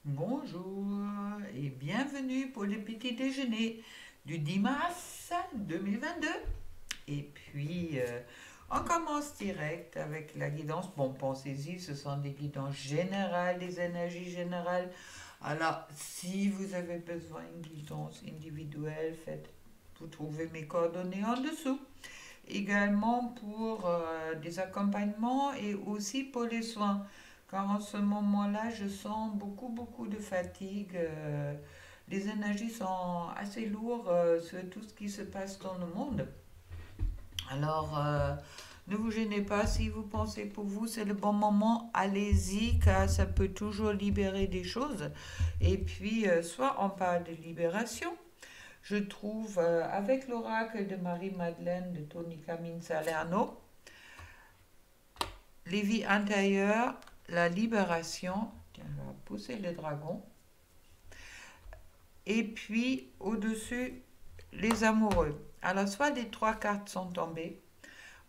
Bonjour et bienvenue pour le petit déjeuner du 10 mars 2022. Et puis, on commence direct avec la guidance. Bon, pensez-y, ce sont des guidances générales, des énergies générales. Alors, si vous avez besoin d'une guidance individuelle, vous trouvez mes coordonnées en dessous. Également pour des accompagnements et aussi pour les soins. Car en ce moment-là, je sens beaucoup de fatigue. Les énergies sont assez lourdes sur tout ce qui se passe dans le monde. Alors, ne vous gênez pas si vous pensez pour vous, c'est le bon moment, allez-y, car ça peut toujours libérer des choses. Et puis, soit on parle de libération, je trouve, avec l'oracle de Marie-Madeleine de Tony Camille Salerno, les vies intérieures, la libération, tiens, je vais pousser le dragon, et puis au-dessus, les amoureux. Alors, soit les trois cartes sont tombées,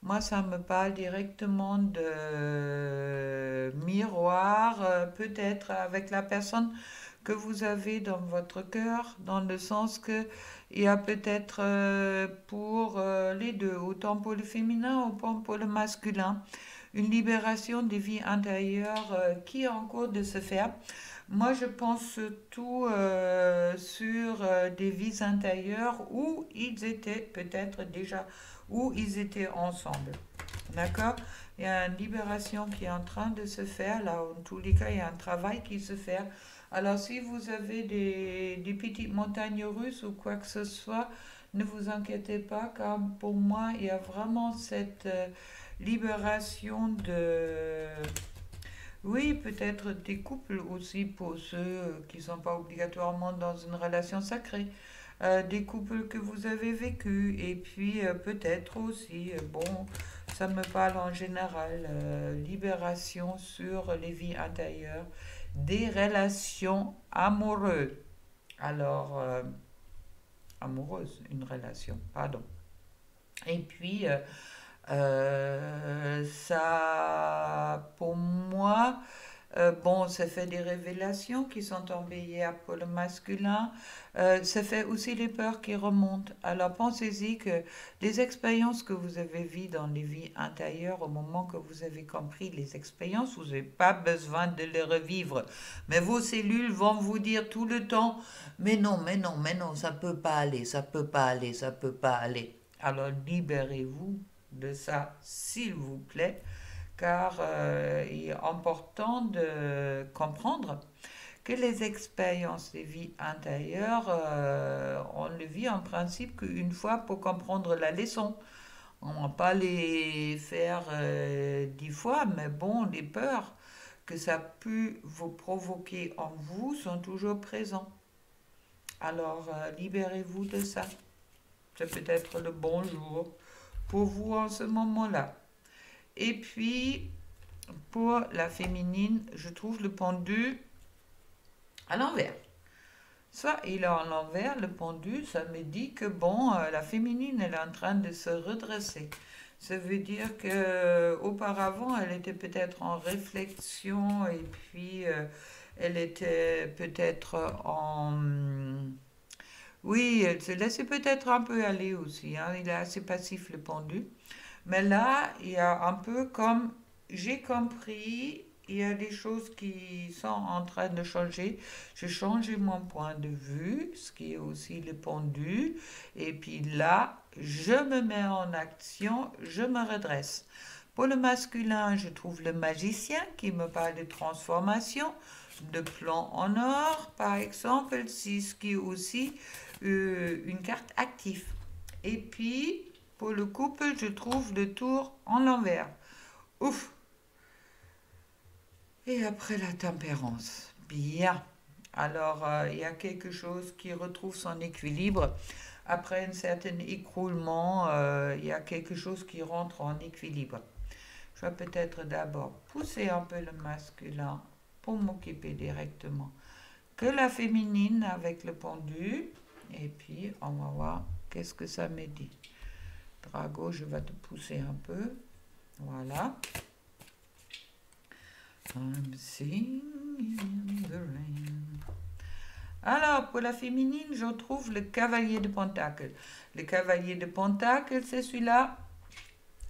moi ça me parle directement de miroir, peut-être avec la personne que vous avez dans votre cœur, dans le sens que il y a peut-être pour les deux, autant pour le féminin, autant pour le masculin, une libération des vies intérieures qui est en cours de se faire. Moi, je pense surtout sur des vies intérieures où ils étaient peut-être déjà, où ils étaient ensemble. D'accord? Il y a une libération qui est en train de se faire. Là, en tous les cas, il y a un travail qui se fait. Alors, si vous avez des petites montagnes russes ou quoi que ce soit, ne vous inquiétez pas, car pour moi, il y a vraiment cette libération de... Oui, peut-être des couples aussi pour ceux qui ne sont pas obligatoirement dans une relation sacrée. Des couples que vous avez vécus et puis peut-être aussi, bon, ça me parle en général, libération sur les vies intérieures, des relations amoureuses. Alors, amoureuse, une relation, pardon. Et puis, ça, pour moi, bon, ça fait des révélations qui sont tombées hier pour le masculin. Ça fait aussi les peurs qui remontent. Alors pensez-y que les expériences que vous avez vues dans les vies intérieures, au moment que vous avez compris les expériences, vous n'avez pas besoin de les revivre. Mais vos cellules vont vous dire tout le temps, mais non, ça peut pas aller, ça peut pas aller, ça peut pas aller. Alors libérez-vous de ça, s'il vous plaît, car il est important de comprendre que les expériences des vies intérieures, on le vit en principe qu'une fois pour comprendre la leçon. On ne va pas les faire 10 fois, mais bon, les peurs que ça a pu vous provoquer en vous sont toujours présents. Alors, libérez-vous de ça. C'est peut-être le bon jour pour vous en ce moment-là. Et puis, pour la féminine, je trouve le pendu à l'envers. Soit il est à l'envers, le pendu, ça me dit que bon, la féminine, elle est en train de se redresser. Ça veut dire que auparavant, elle était peut-être en réflexion et puis elle était peut-être en... Oui, elle se laissait peut-être un peu aller aussi, hein. Il est assez passif, le pendu. Mais là, il y a un peu comme j'ai compris, il y a des choses qui sont en train de changer. J'ai changé mon point de vue, ce qui est aussi le pendu. Et puis là, je me mets en action, je me redresse. Pour le masculin, je trouve le magicien qui me parle de transformation, de plan en or, par exemple, c'est ce qui est aussi une carte active. Et puis, pour le couple, je trouve le tour en l'envers. Ouf. Et après la tempérance. Bien. Alors, il y a quelque chose qui retrouve son équilibre. Après un certain écroulement, il y a quelque chose qui rentre en équilibre. Je vais peut-être d'abord pousser un peu le masculin pour m'occuper directement que la féminine avec le pendu. Et puis, on va voir qu'est-ce que ça me dit. Drago, je vais te pousser un peu. Voilà. I'm singing in the rain. Alors, pour la féminine, je trouve le cavalier de Pentacle. Le cavalier de Pentacle, c'est celui-là,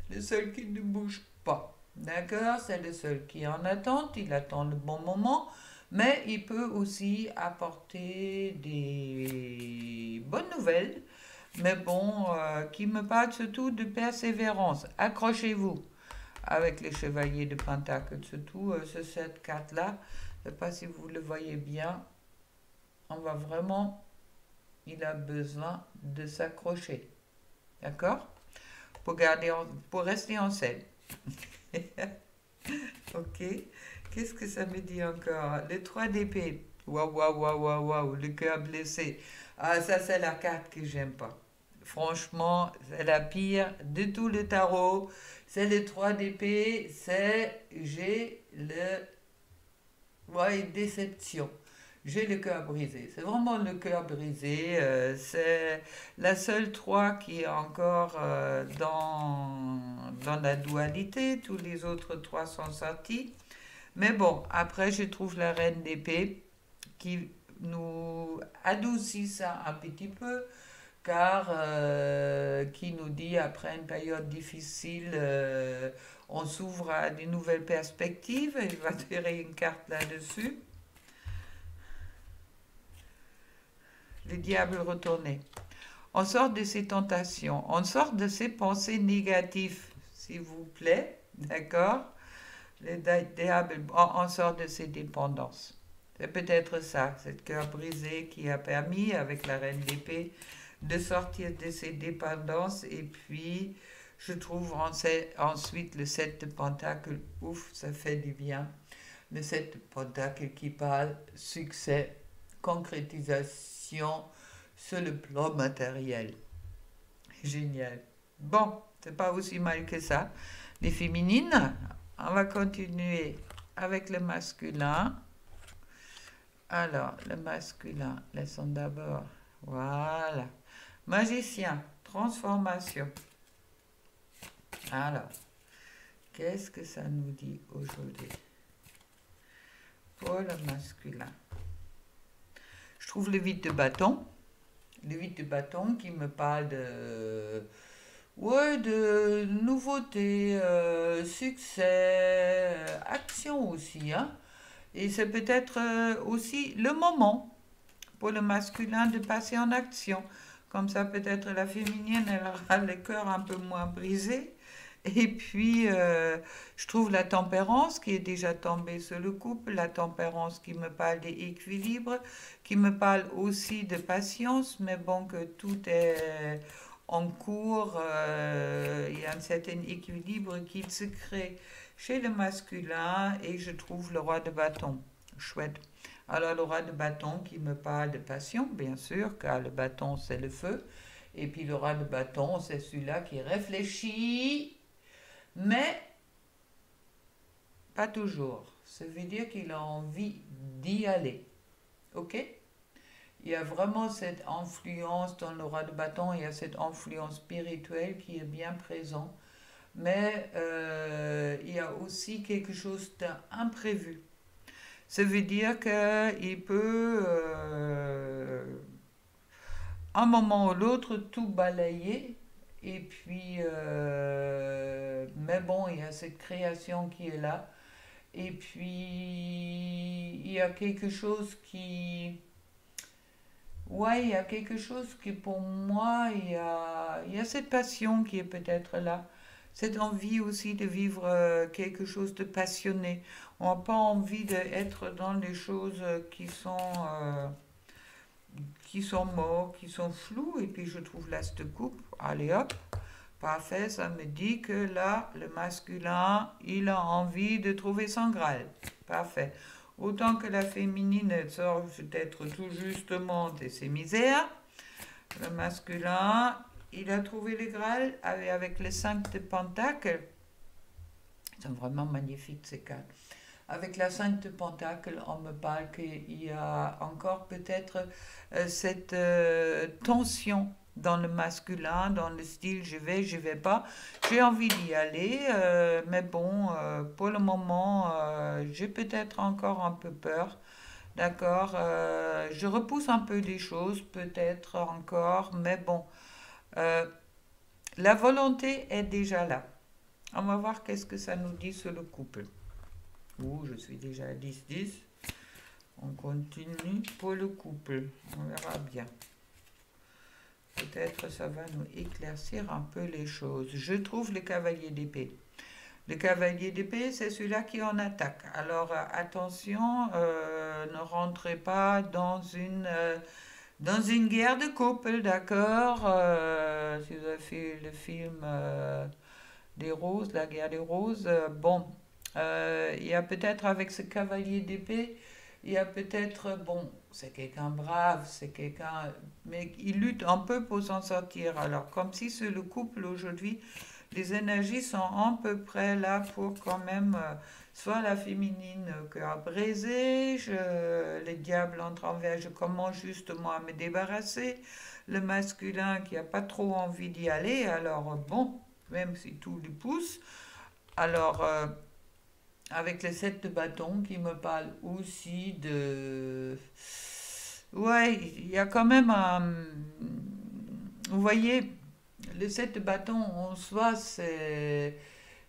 le seul qui ne bouge pas. D'accord? C'est le seul qui est en attente, il attend le bon moment, mais il peut aussi apporter des bonnes nouvelles, mais bon, qui me parlent surtout de persévérance. Accrochez-vous avec les chevaliers de Pentacle, surtout cette carte-là. Je ne sais pas si vous le voyez bien, on va vraiment, il a besoin de s'accrocher. D'accord? Pour rester en selle. Ok. Qu'est-ce que ça me dit encore? Le 3 d'épée. Waouh, waouh, waouh, waouh, waouh. Le cœur blessé. Ah, ça, c'est la carte que j'aime pas. Franchement, c'est la pire de tout le tarot. C'est le 3 d'épée. J'ai le. Ouais, déception. J'ai le cœur brisé. C'est vraiment le cœur brisé. C'est la seule 3 qui est encore dans la dualité. Tous les autres 3 sont sortis. Mais bon, après, je trouve la reine d'épée qui nous adoucit ça un petit peu, car qui nous dit, après une période difficile, on s'ouvre à de nouvelles perspectives. Il va tirer une carte là-dessus. Le diable retourné. On sort de ses tentations, on sort de ses pensées négatives, s'il vous plaît, d'accord? Le diable, on sort de ses dépendances. C'est peut-être ça, cette cœur brisé qui a permis, avec la reine d'épée, de sortir de ses dépendances. Et puis, je trouve ensuite le 7 de Pentacle, ouf, ça fait du bien. Le 7 de Pentacle qui parle succès, concrétisation sur le plan matériel. Génial. Bon, c'est pas aussi mal que ça. Les féminines, on va continuer avec le masculin. Alors, le masculin, laissons d'abord. Voilà. Magicien, transformation. Alors, qu'est-ce que ça nous dit aujourd'hui pour le masculin? Je trouve le 8 de bâton. Le 8 de bâton qui me parle de nouveautés, succès, action aussi. Hein. Et c'est peut-être aussi le moment pour le masculin de passer en action. Comme ça, peut-être la féminine, elle aura le cœur un peu moins brisé. Et puis, je trouve la tempérance qui est déjà tombée sur le couple, la tempérance qui me parle d'équilibre, qui me parle aussi de patience, mais bon, que tout est en cours, il y a un certain équilibre qui se crée chez le masculin, et je trouve le roi de bâton chouette. Alors, le roi de bâton qui me parle de passion, bien sûr, car le bâton, c'est le feu, et puis le roi de bâton, c'est celui-là qui réfléchit, mais pas toujours. Ça veut dire qu'il a envie d'y aller. Ok? Il y a vraiment cette influence dans le roi de bâton, il y a cette influence spirituelle qui est bien présente. Mais il y a aussi quelque chose d'imprévu. Ça veut dire qu'il peut, un moment ou l'autre, tout balayer. Et puis, mais bon, il y a cette création qui est là. Et puis, il y a quelque chose qui... Ouais, il y a quelque chose qui, pour moi, il y a cette passion qui est peut-être là. Cette envie aussi de vivre quelque chose de passionné. On n'a pas envie d'être dans des choses qui sont morts, qui sont floues. Et puis, je trouve l'as de coupe. Allez hop. Parfait, ça me dit que là, le masculin, il a envie de trouver son Graal. Parfait. Autant que la féminine, elle sort peut-être tout justement de ses misères. Le masculin, il a trouvé le Graal avec les 5 de Pentacle. Ils sont vraiment magnifiques ces cartes. Avec la 5 de Pentacle, on me parle qu'il y a encore peut-être cette tension dans le masculin, dans le style je vais pas. J'ai envie d'y aller, mais bon, pour le moment, j'ai peut-être encore un peu peur d'accord. Je repousse un peu les choses, peut-être encore, mais bon, euh, la volonté est déjà là. On va voir qu'est-ce que ça nous dit sur le couple. Ouh, je suis déjà à 10-10. On continue pour le couple. On verra bien. Peut-être ça va nous éclaircir un peu les choses. Je trouve le cavalier d'épée. Le cavalier d'épée, c'est celui-là qui en attaque. Alors attention, ne rentrez pas dans une guerre de couple, d'accord. Si vous avez fait le film des roses, la guerre des roses, bon, il y a peut-être avec ce cavalier d'épée, il y a peut-être, bon, c'est quelqu'un brave, c'est quelqu'un, mais il lutte un peu pour s'en sortir. Alors, comme si c'est le couple aujourd'hui, les énergies sont à peu près là pour quand même, soit la féminine qui a brisé, le diable entre en vert, je commence justement à me débarrasser, le masculin qui n'a pas trop envie d'y aller, alors bon, même si tout lui pousse. Alors, avec les 7 de bâton qui me parle aussi de... Ouais, il y a quand même un... Vous voyez, le 7 de bâton en soi, c'est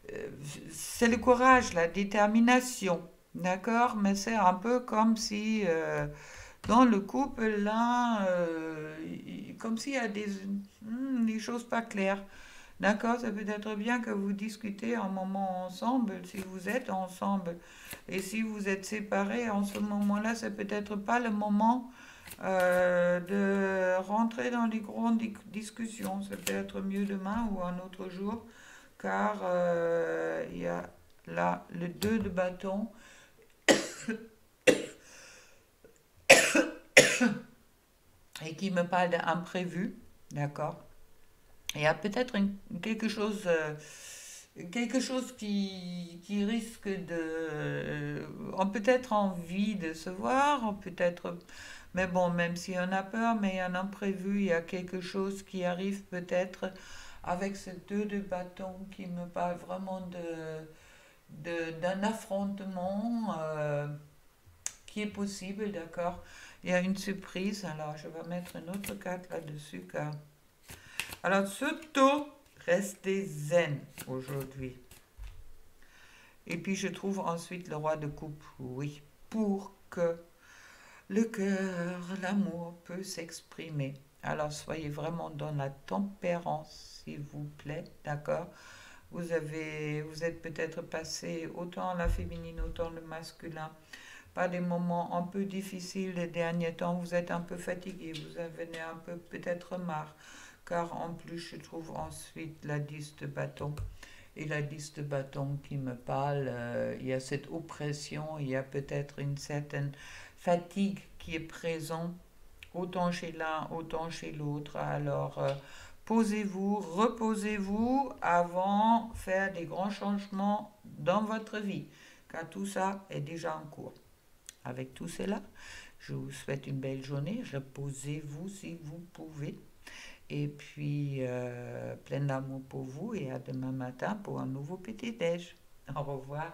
le courage, la détermination, d'accord? Mais c'est un peu comme si dans le couple, là, comme s'il y a des choses pas claires. D'accord, ça peut être bien que vous discutez un moment ensemble, si vous êtes ensemble. Et si vous êtes séparés, en ce moment-là, c'est peut-être pas le moment de rentrer dans les grandes discussions. Ça peut être mieux demain ou un autre jour, car il y a là le 2 de bâton et qui me parle d'imprévu. D'accord? Il y a peut-être quelque chose qui risque de... on peut être envie de se voir, on peut être... Mais bon, même si on a peur, mais il y a un imprévu, il y a quelque chose qui arrive peut-être avec ce 2 de bâton qui me parle vraiment d'un affrontement qui est possible, d'accord? Il y a une surprise, alors je vais mettre une autre carte là-dessus car... Alors surtout, restez zen aujourd'hui. Et puis je trouve ensuite le roi de coupe, oui, pour que le cœur, l'amour peut s'exprimer. Alors soyez vraiment dans la tempérance, s'il vous plaît, d'accord? Vous êtes peut-être passé autant la féminine, autant le masculin, par des moments un peu difficiles les derniers temps. Vous êtes un peu fatigué, vous en venez un peu peut-être marre, car en plus je trouve ensuite la 10 de bâton. Et la 10 de bâton qui me parle, il y a cette oppression, il y a peut-être une certaine fatigue qui est présente, autant chez l'un, autant chez l'autre. Alors, posez-vous, reposez-vous avant de faire des grands changements dans votre vie, car tout ça est déjà en cours. Avec tout cela, je vous souhaite une belle journée. Reposez-vous si vous pouvez. Et puis, plein d'amour pour vous et à demain matin pour un nouveau petit déj. Au revoir.